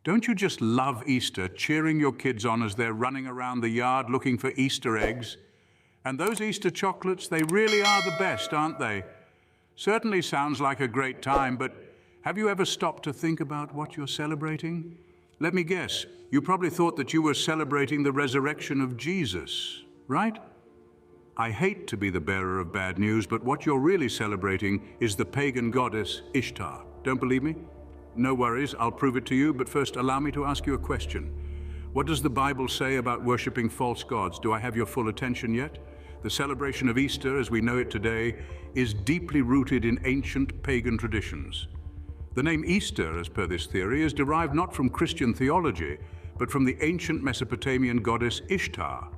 Don't you just love Easter, cheering your kids on as they're running around the yard looking for Easter eggs? And those Easter chocolates, they really are the best, aren't they? Certainly sounds like a great time, but have you ever stopped to think about what you're celebrating? Let me guess, you probably thought that you were celebrating the resurrection of Jesus, right? I hate to be the bearer of bad news, but what you're really celebrating is the pagan goddess Ishtar. Don't believe me? No worries, I'll prove it to you, but first allow me to ask you a question. What does the Bible say about worshipping false gods? Do I have your full attention yet? The celebration of Easter, as we know it today, is deeply rooted in ancient pagan traditions. The name Easter, as per this theory, is derived not from Christian theology, but from the ancient Mesopotamian goddess Ishtar,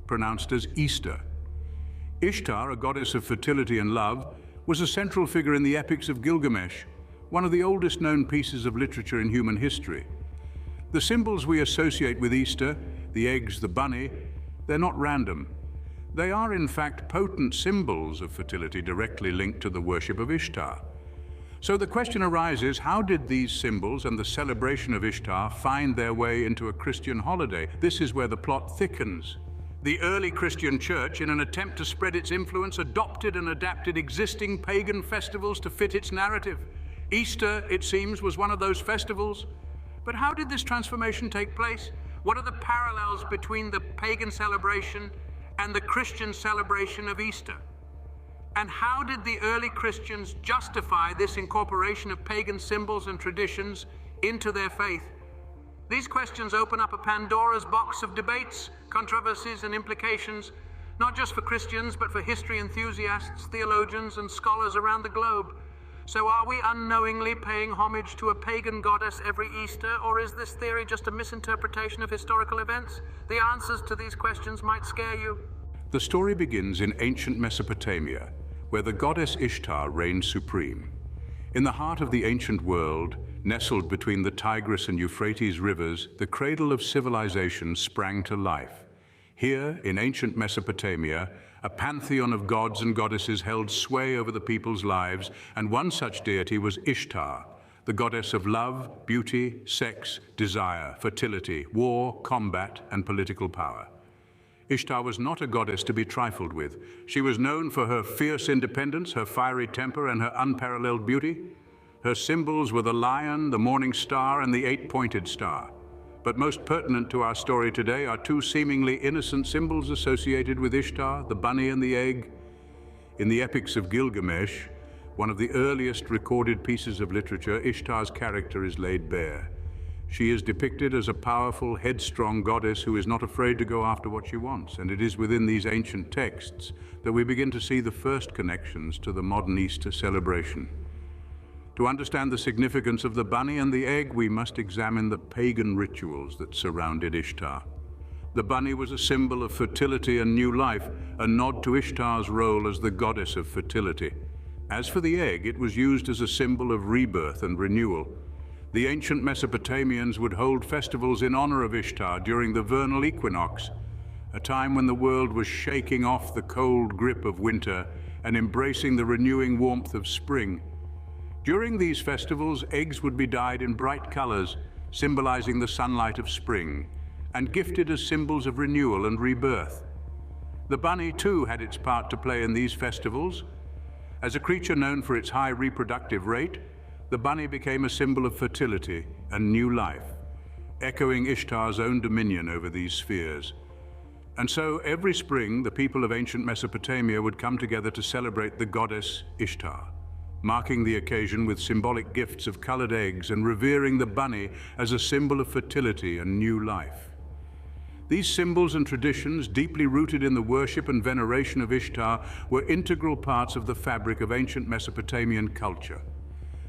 pronounced as Easter. Ishtar, a goddess of fertility and love, was a central figure in the Epics of Gilgamesh, one of the oldest known pieces of literature in human history. The symbols we associate with Easter, the eggs, the bunny, they're not random. They are in fact potent symbols of fertility directly linked to the worship of Ishtar. So the question arises, how did these symbols and the celebration of Ishtar find their way into a Christian holiday? This is where the plot thickens. The early Christian church, in an attempt to spread its influence, adopted and adapted existing pagan festivals to fit its narrative. Easter, it seems, was one of those festivals. But how did this transformation take place? What are the parallels between the pagan celebration and the Christian celebration of Easter? And how did the early Christians justify this incorporation of pagan symbols and traditions into their faith? These questions open up a Pandora's box of debates, controversies, and implications, not just for Christians, but for history enthusiasts, theologians, and scholars around the globe. So are we unknowingly paying homage to a pagan goddess every Easter, or is this theory just a misinterpretation of historical events? The answers to these questions might scare you. The story begins in ancient Mesopotamia, where the goddess Ishtar reigned supreme. In the heart of the ancient world, nestled between the Tigris and Euphrates rivers, the cradle of civilization sprang to life. Here, in ancient Mesopotamia, a pantheon of gods and goddesses held sway over the people's lives, and one such deity was Ishtar, the goddess of love, beauty, sex, desire, fertility, war, combat, and political power. Ishtar was not a goddess to be trifled with. She was known for her fierce independence, her fiery temper, and her unparalleled beauty. Her symbols were the lion, the morning star, and the eight-pointed star. But most pertinent to our story today are two seemingly innocent symbols associated with Ishtar, the bunny and the egg. In the Epics of Gilgamesh, one of the earliest recorded pieces of literature, Ishtar's character is laid bare. She is depicted as a powerful, headstrong goddess who is not afraid to go after what she wants, and it is within these ancient texts that we begin to see the first connections to the modern Easter celebration. To understand the significance of the bunny and the egg, we must examine the pagan rituals that surrounded Ishtar. The bunny was a symbol of fertility and new life, a nod to Ishtar's role as the goddess of fertility. As for the egg, it was used as a symbol of rebirth and renewal. The ancient Mesopotamians would hold festivals in honor of Ishtar during the vernal equinox, a time when the world was shaking off the cold grip of winter and embracing the renewing warmth of spring. During these festivals, eggs would be dyed in bright colors, symbolizing the sunlight of spring, and gifted as symbols of renewal and rebirth. The bunny, too, had its part to play in these festivals. As a creature known for its high reproductive rate, the bunny became a symbol of fertility and new life, echoing Ishtar's own dominion over these spheres. And so, every spring, the people of ancient Mesopotamia would come together to celebrate the goddess Ishtar, marking the occasion with symbolic gifts of colored eggs and revering the bunny as a symbol of fertility and new life. These symbols and traditions, deeply rooted in the worship and veneration of Ishtar, were integral parts of the fabric of ancient Mesopotamian culture.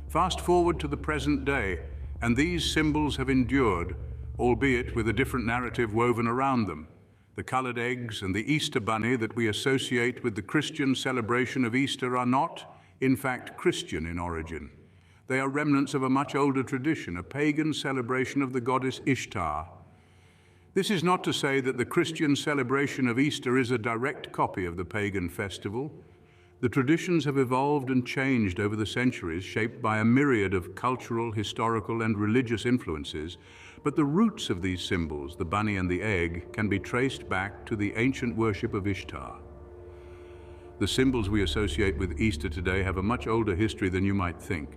Fast forward to the present day, and these symbols have endured, albeit with a different narrative woven around them. The colored eggs and the Easter bunny that we associate with the Christian celebration of Easter are not, in fact, Christian in origin. They are remnants of a much older tradition, a pagan celebration of the goddess Ishtar. This is not to say that the Christian celebration of Easter is a direct copy of the pagan festival. The traditions have evolved and changed over the centuries, shaped by a myriad of cultural, historical, and religious influences, but the roots of these symbols, the bunny and the egg, can be traced back to the ancient worship of Ishtar. The symbols we associate with Easter today have a much older history than you might think.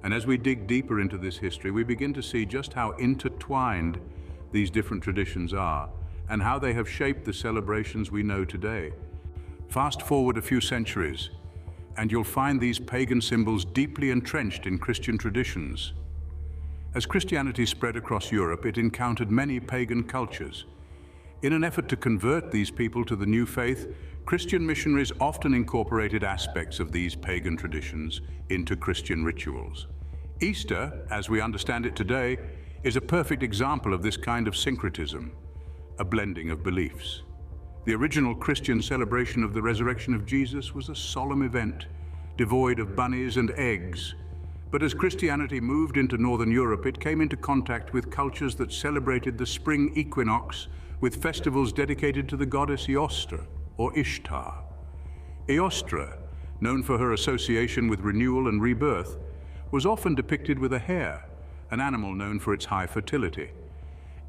And as we dig deeper into this history, we begin to see just how intertwined these different traditions are and how they have shaped the celebrations we know today. Fast forward a few centuries, and you'll find these pagan symbols deeply entrenched in Christian traditions. As Christianity spread across Europe, it encountered many pagan cultures. In an effort to convert these people to the new faith, Christian missionaries often incorporated aspects of these pagan traditions into Christian rituals. Easter, as we understand it today, is a perfect example of this kind of syncretism, a blending of beliefs. The original Christian celebration of the resurrection of Jesus was a solemn event, devoid of bunnies and eggs. But as Christianity moved into Northern Europe, it came into contact with cultures that celebrated the spring equinox with festivals dedicated to the goddess Ishtar, or Ishtar. Ishtar, known for her association with renewal and rebirth, was often depicted with a hare, an animal known for its high fertility.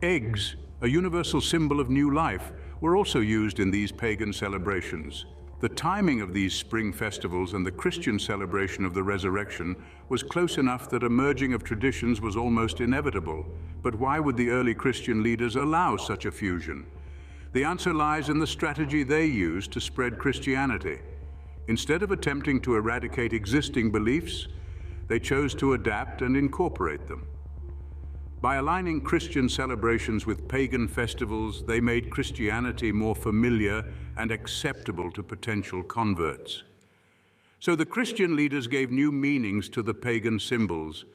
Eggs, a universal symbol of new life, were also used in these pagan celebrations. The timing of these spring festivals and the Christian celebration of the resurrection was close enough that a merging of traditions was almost inevitable. But why would the early Christian leaders allow such a fusion? The answer lies in the strategy they used to spread Christianity. Instead of attempting to eradicate existing beliefs, they chose to adapt and incorporate them. By aligning Christian celebrations with pagan festivals, they made Christianity more familiar and acceptable to potential converts. So the Christian leaders gave new meanings to the pagan symbols.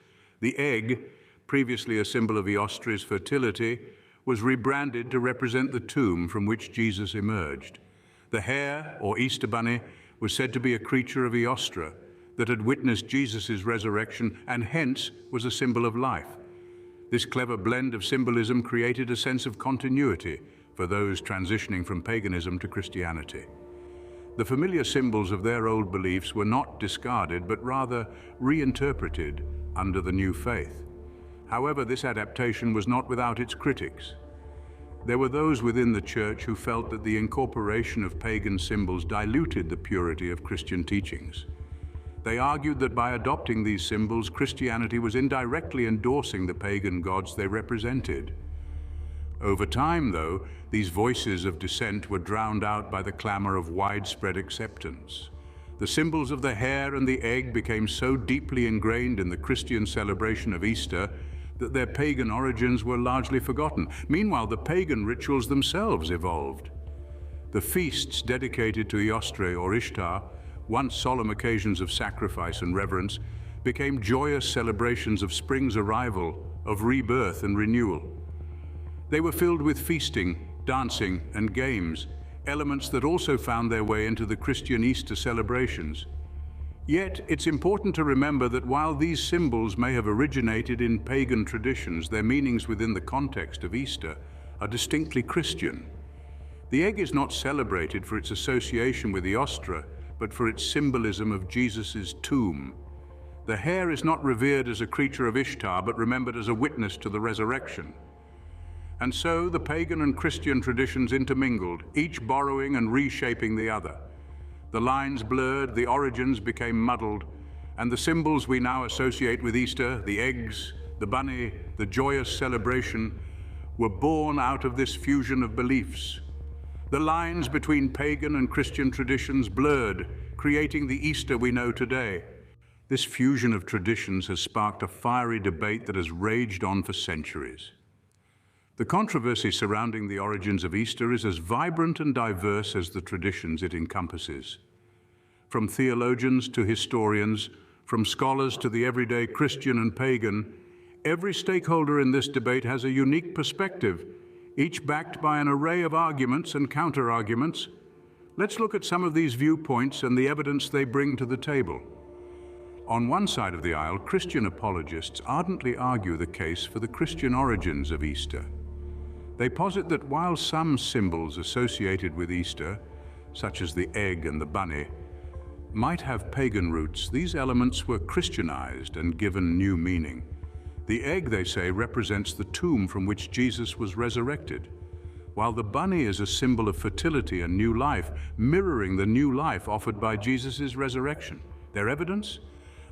The egg, previously a symbol of Ishtar's fertility, was rebranded to represent the tomb from which Jesus emerged. The hare, or Easter bunny, was said to be a creature of Ishtar that had witnessed Jesus' resurrection and hence was a symbol of life. This clever blend of symbolism created a sense of continuity for those transitioning from paganism to Christianity. The familiar symbols of their old beliefs were not discarded, but rather reinterpreted under the new faith. However, this adaptation was not without its critics. There were those within the church who felt that the incorporation of pagan symbols diluted the purity of Christian teachings. They argued that by adopting these symbols, Christianity was indirectly endorsing the pagan gods they represented. Over time, though, these voices of dissent were drowned out by the clamor of widespread acceptance. The symbols of the hare and the egg became so deeply ingrained in the Christian celebration of Easter that their pagan origins were largely forgotten. Meanwhile, the pagan rituals themselves evolved. The feasts dedicated to Ishtar or Ishtar, once solemn occasions of sacrifice and reverence, became joyous celebrations of spring's arrival, of rebirth and renewal. They were filled with feasting, dancing, and games, elements that also found their way into the Christian Easter celebrations. Yet, it's important to remember that while these symbols may have originated in pagan traditions, their meanings within the context of Easter are distinctly Christian. The egg is not celebrated for its association with Ishtar, but for its symbolism of Jesus' tomb. The hare is not revered as a creature of Ishtar, but remembered as a witness to the resurrection. And so the pagan and Christian traditions intermingled, each borrowing and reshaping the other. The lines blurred, the origins became muddled, and the symbols we now associate with Easter, the eggs, the bunny, the joyous celebration, were born out of this fusion of beliefs. The lines between pagan and Christian traditions blurred, creating the Easter we know today. This fusion of traditions has sparked a fiery debate that has raged on for centuries. The controversy surrounding the origins of Easter is as vibrant and diverse as the traditions it encompasses. From theologians to historians, from scholars to the everyday Christian and pagan, every stakeholder in this debate has a unique perspective, each backed by an array of arguments and counter-arguments. Let's look at some of these viewpoints and the evidence they bring to the table. On one side of the aisle, Christian apologists ardently argue the case for the Christian origins of Easter. They posit that while some symbols associated with Easter, such as the egg and the bunny, might have pagan roots, these elements were Christianized and given new meaning. The egg, they say, represents the tomb from which Jesus was resurrected, while the bunny is a symbol of fertility and new life, mirroring the new life offered by Jesus' resurrection. Their evidence?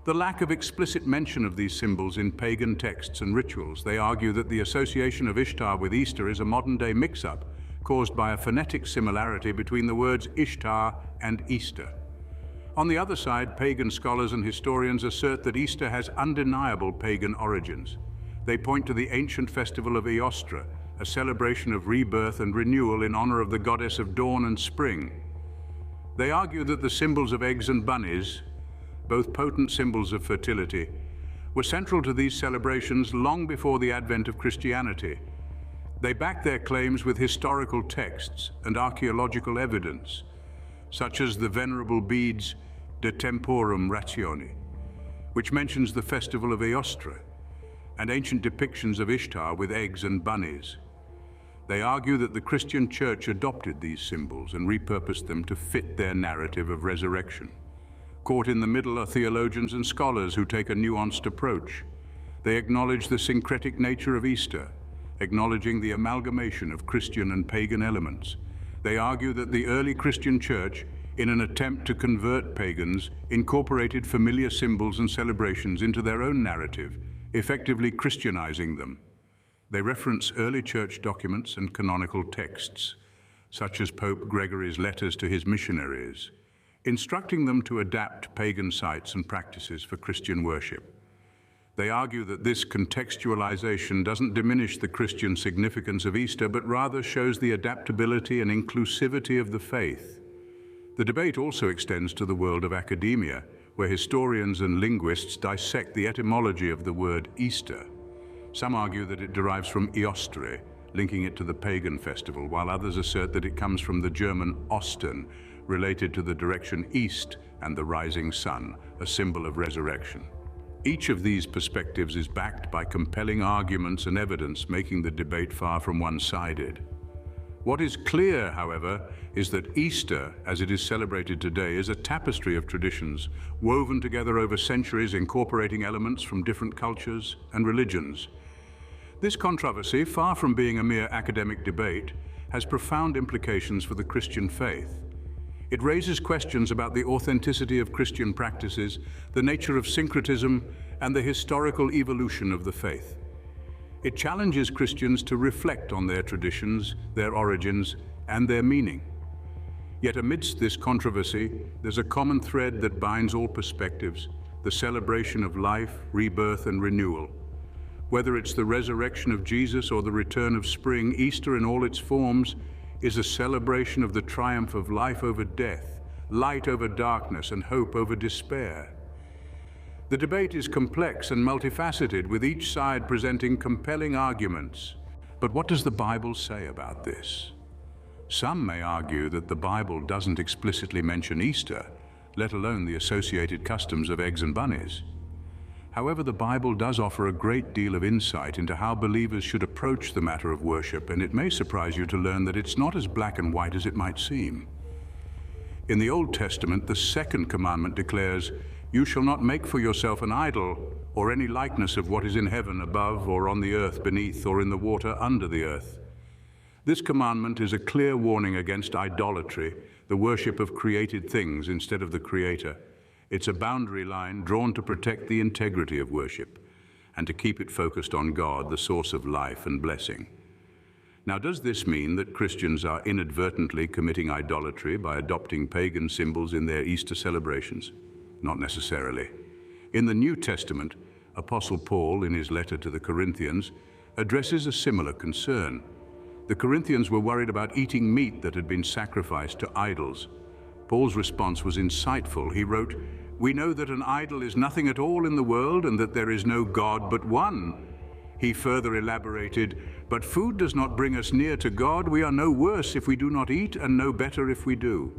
The lack of explicit mention of these symbols in pagan texts and rituals. They argue that the association of Ishtar with Easter is a modern-day mix-up caused by a phonetic similarity between the words Ishtar and Easter. On the other side, pagan scholars and historians assert that Easter has undeniable pagan origins. They point to the ancient festival of Ishtar, a celebration of rebirth and renewal in honor of the goddess of dawn and spring. They argue that the symbols of eggs and bunnies, both potent symbols of fertility, were central to these celebrations long before the advent of Christianity. They back their claims with historical texts and archaeological evidence, such as the venerable beads De Temporum Rationi, which mentions the festival of Ishtar, and ancient depictions of Ishtar with eggs and bunnies. They argue that the Christian Church adopted these symbols and repurposed them to fit their narrative of resurrection. Caught in the middle are theologians and scholars who take a nuanced approach. They acknowledge the syncretic nature of Easter, acknowledging the amalgamation of Christian and pagan elements. They argue that the early Christian Church, in an attempt to convert pagans, incorporated familiar symbols and celebrations into their own narrative, effectively Christianizing them. They reference early church documents and canonical texts, such as Pope Gregory's letters to his missionaries, instructing them to adapt pagan sites and practices for Christian worship. They argue that this contextualization doesn't diminish the Christian significance of Easter, but rather shows the adaptability and inclusivity of the faith. The debate also extends to the world of academia, where historians and linguists dissect the etymology of the word Easter. Some argue that it derives from Eostre, linking it to the pagan festival, while others assert that it comes from the German Osten, related to the direction east and the rising sun, a symbol of resurrection. Each of these perspectives is backed by compelling arguments and evidence, making the debate far from one-sided. What is clear, however, is that Easter, as it is celebrated today, is a tapestry of traditions woven together over centuries, incorporating elements from different cultures and religions. This controversy, far from being a mere academic debate, has profound implications for the Christian faith. It raises questions about the authenticity of Christian practices, the nature of syncretism, and the historical evolution of the faith. It challenges Christians to reflect on their traditions, their origins, and their meaning. Yet amidst this controversy, there's a common thread that binds all perspectives: the celebration of life, rebirth, and renewal. Whether it's the resurrection of Jesus or the return of spring, Easter in all its forms is a celebration of the triumph of life over death, light over darkness, and hope over despair. The debate is complex and multifaceted, with each side presenting compelling arguments. But what does the Bible say about this? Some may argue that the Bible doesn't explicitly mention Easter, let alone the associated customs of eggs and bunnies. However, the Bible does offer a great deal of insight into how believers should approach the matter of worship, and it may surprise you to learn that it's not as black and white as it might seem. In the Old Testament, the second commandment declares, "You shall not make for yourself an idol or any likeness of what is in heaven above, or on the earth beneath, or in the water under the earth." This commandment is a clear warning against idolatry, the worship of created things instead of the Creator. It's a boundary line drawn to protect the integrity of worship and to keep it focused on God, the source of life and blessing. Now, does this mean that Christians are inadvertently committing idolatry by adopting pagan symbols in their Easter celebrations? Not necessarily. In the New Testament, Apostle Paul, in his letter to the Corinthians, addresses a similar concern. The Corinthians were worried about eating meat that had been sacrificed to idols. Paul's response was insightful. He wrote, "We know that an idol is nothing at all in the world, and that there is no God but one." He further elaborated, "But food does not bring us near to God. We are no worse if we do not eat, and no better if we do."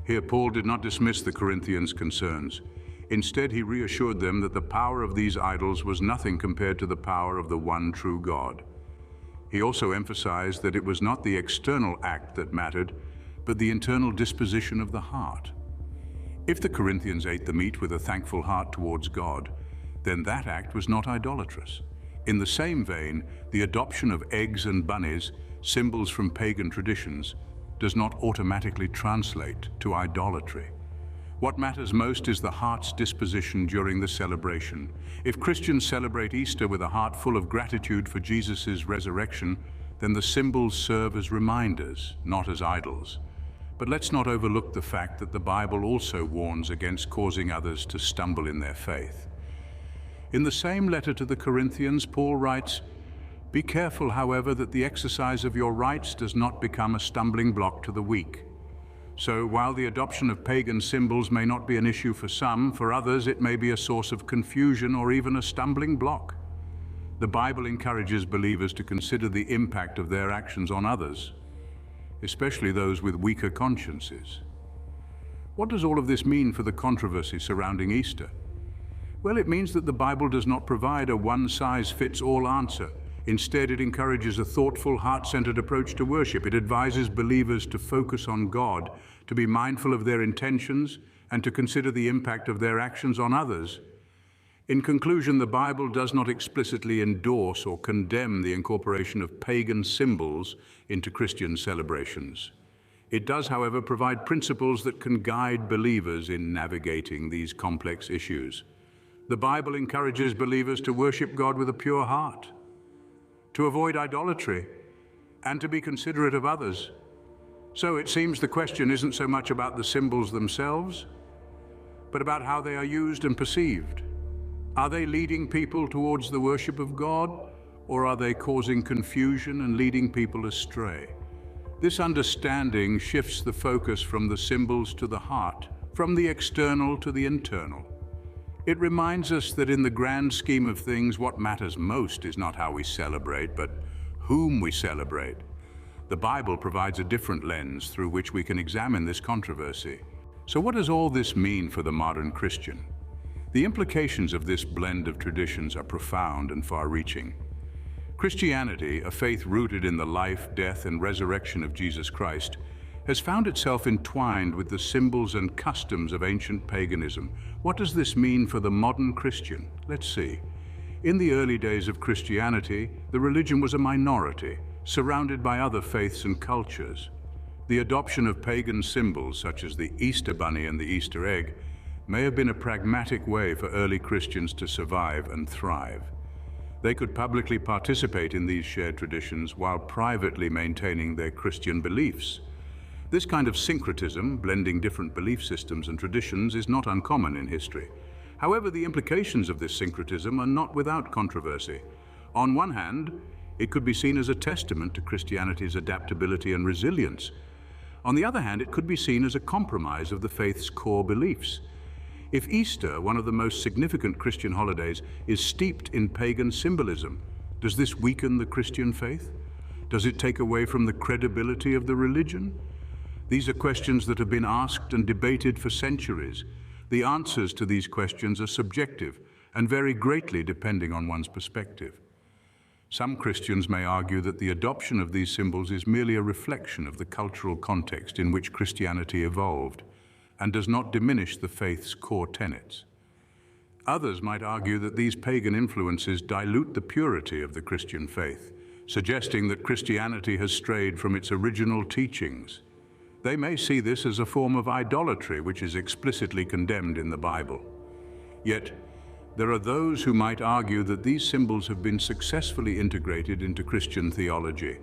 Here, Paul did not dismiss the Corinthians' concerns. Instead, he reassured them that the power of these idols was nothing compared to the power of the one true God. He also emphasized that it was not the external act that mattered, but the internal disposition of the heart. If the Corinthians ate the meat with a thankful heart towards God, then that act was not idolatrous. In the same vein, the adoption of eggs and bunnies, symbols from pagan traditions, does not automatically translate to idolatry. What matters most is the heart's disposition during the celebration. If Christians celebrate Easter with a heart full of gratitude for Jesus' resurrection, then the symbols serve as reminders, not as idols. But let's not overlook the fact that the Bible also warns against causing others to stumble in their faith. In the same letter to the Corinthians, Paul writes, "Be careful, however, that the exercise of your rights does not become a stumbling block to the weak." So, while the adoption of pagan symbols may not be an issue for some, for others it may be a source of confusion or even a stumbling block. The Bible encourages believers to consider the impact of their actions on others, especially those with weaker consciences. What does all of this mean for the controversy surrounding Easter? Well, it means that the Bible does not provide a one-size-fits-all answer. Instead, it encourages a thoughtful, heart-centered approach to worship. It advises believers to focus on God, to be mindful of their intentions, and to consider the impact of their actions on others. In conclusion, the Bible does not explicitly endorse or condemn the incorporation of pagan symbols into Christian celebrations. It does, however, provide principles that can guide believers in navigating these complex issues. The Bible encourages believers to worship God with a pure heart, to avoid idolatry, and to be considerate of others. So it seems the question isn't so much about the symbols themselves, but about how they are used and perceived. Are they leading people towards the worship of God, or are they causing confusion and leading people astray? This understanding shifts the focus from the symbols to the heart, from the external to the internal. It reminds us that in the grand scheme of things, what matters most is not how we celebrate, but whom we celebrate. The Bible provides a different lens through which we can examine this controversy. So what does all this mean for the modern Christian? The implications of this blend of traditions are profound and far-reaching. Christianity, a faith rooted in the life, death, and resurrection of Jesus Christ, has found itself entwined with the symbols and customs of ancient paganism. What does this mean for the modern Christian? Let's see. In the early days of Christianity, the religion was a minority, surrounded by other faiths and cultures. The adoption of pagan symbols, such as the Easter bunny and the Easter egg, may have been a pragmatic way for early Christians to survive and thrive. They could publicly participate in these shared traditions while privately maintaining their Christian beliefs. This kind of syncretism, blending different belief systems and traditions, is not uncommon in history. However, the implications of this syncretism are not without controversy. On one hand, it could be seen as a testament to Christianity's adaptability and resilience. On the other hand, it could be seen as a compromise of the faith's core beliefs. If Easter, one of the most significant Christian holidays, is steeped in pagan symbolism, does this weaken the Christian faith? Does it take away from the credibility of the religion? These are questions that have been asked and debated for centuries. The answers to these questions are subjective and vary greatly depending on one's perspective. Some Christians may argue that the adoption of these symbols is merely a reflection of the cultural context in which Christianity evolved and does not diminish the faith's core tenets. Others might argue that these pagan influences dilute the purity of the Christian faith, suggesting that Christianity has strayed from its original teachings. They may see this as a form of idolatry, which is explicitly condemned in the Bible. Yet, there are those who might argue that these symbols have been successfully integrated into Christian theology.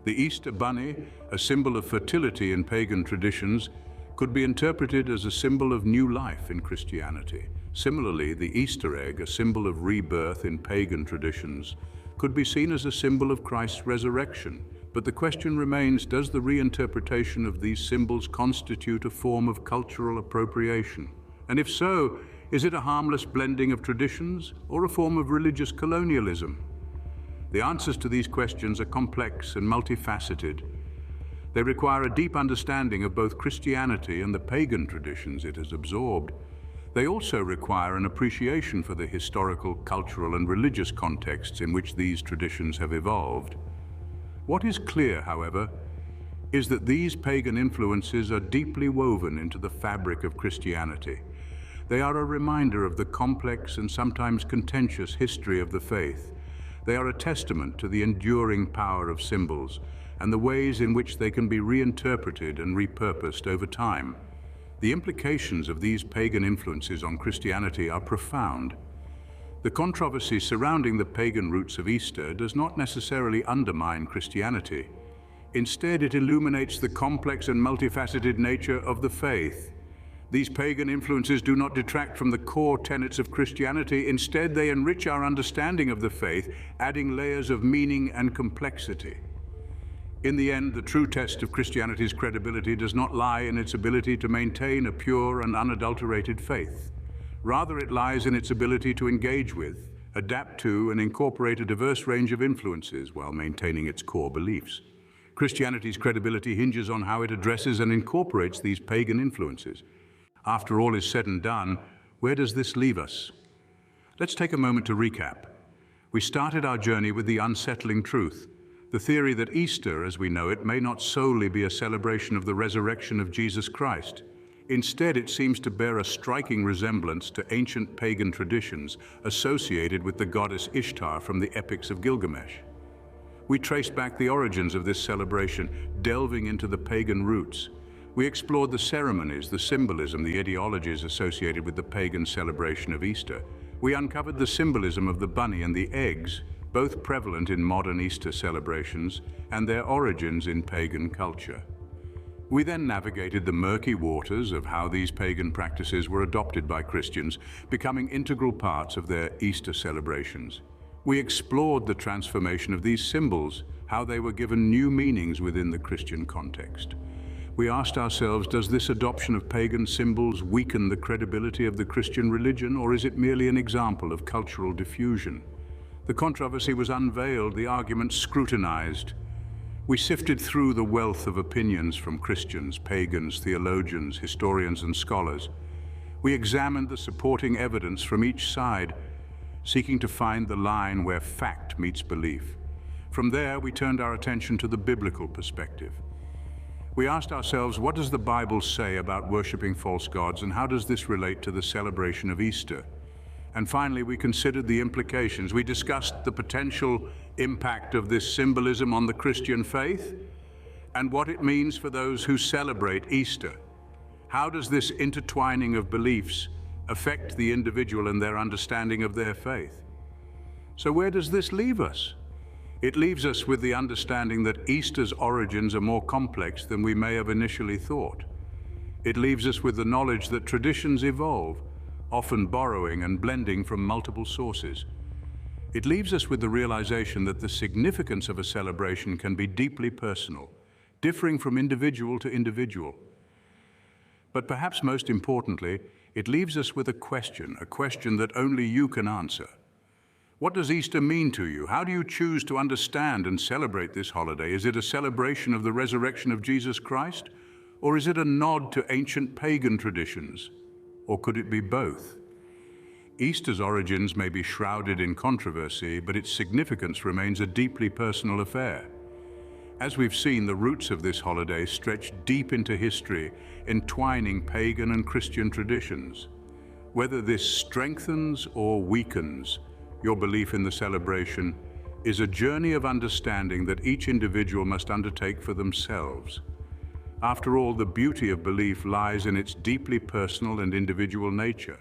The Easter bunny, a symbol of fertility in pagan traditions, could be interpreted as a symbol of new life in Christianity. Similarly, the Easter egg, a symbol of rebirth in pagan traditions, could be seen as a symbol of Christ's resurrection. But the question remains, does the reinterpretation of these symbols constitute a form of cultural appropriation? And if so, is it a harmless blending of traditions or a form of religious colonialism? The answers to these questions are complex and multifaceted. They require a deep understanding of both Christianity and the pagan traditions it has absorbed. They also require an appreciation for the historical, cultural, and religious contexts in which these traditions have evolved. What is clear, however, is that these pagan influences are deeply woven into the fabric of Christianity. They are a reminder of the complex and sometimes contentious history of the faith. They are a testament to the enduring power of symbols and the ways in which they can be reinterpreted and repurposed over time. The implications of these pagan influences on Christianity are profound. The controversy surrounding the pagan roots of Easter does not necessarily undermine Christianity. Instead, it illuminates the complex and multifaceted nature of the faith. These pagan influences do not detract from the core tenets of Christianity. Instead, they enrich our understanding of the faith, adding layers of meaning and complexity. In the end, the true test of Christianity's credibility does not lie in its ability to maintain a pure and unadulterated faith. Rather, it lies in its ability to engage with, adapt to, and incorporate a diverse range of influences while maintaining its core beliefs. Christianity's credibility hinges on how it addresses and incorporates these pagan influences. After all is said and done, where does this leave us? Let's take a moment to recap. We started our journey with the unsettling truth, the theory that Easter, as we know it, may not solely be a celebration of the resurrection of Jesus Christ. Instead, it seems to bear a striking resemblance to ancient pagan traditions associated with the goddess Ishtar from the Epics of Gilgamesh. We traced back the origins of this celebration, delving into the pagan roots. We explored the ceremonies, the symbolism, the ideologies associated with the pagan celebration of Easter. We uncovered the symbolism of the bunny and the eggs, both prevalent in modern Easter celebrations, and their origins in pagan culture. We then navigated the murky waters of how these pagan practices were adopted by Christians, becoming integral parts of their Easter celebrations. We explored the transformation of these symbols, how they were given new meanings within the Christian context. We asked ourselves, does this adoption of pagan symbols weaken the credibility of the Christian religion, or is it merely an example of cultural diffusion? The controversy was unveiled, the arguments scrutinized. We sifted through the wealth of opinions from Christians, pagans, theologians, historians, and scholars. We examined the supporting evidence from each side, seeking to find the line where fact meets belief. From there, we turned our attention to the biblical perspective. We asked ourselves, what does the Bible say about worshiping false gods, and how does this relate to the celebration of Easter? And finally, we considered the implications. We discussed the potential impact of this symbolism on the Christian faith and what it means for those who celebrate Easter. How does this intertwining of beliefs affect the individual and their understanding of their faith? So where does this leave us? It leaves us with the understanding that Easter's origins are more complex than we may have initially thought. It leaves us with the knowledge that traditions evolve, often borrowing and blending from multiple sources. It leaves us with the realization that the significance of a celebration can be deeply personal, differing from individual to individual. But perhaps most importantly, it leaves us with a question that only you can answer. What does Easter mean to you? How do you choose to understand and celebrate this holiday? Is it a celebration of the resurrection of Jesus Christ? Or is it a nod to ancient pagan traditions? Or could it be both? Easter's origins may be shrouded in controversy, but its significance remains a deeply personal affair. As we've seen, the roots of this holiday stretch deep into history, entwining pagan and Christian traditions. Whether this strengthens or weakens your belief in the celebration is a journey of understanding that each individual must undertake for themselves. After all, the beauty of belief lies in its deeply personal and individual nature.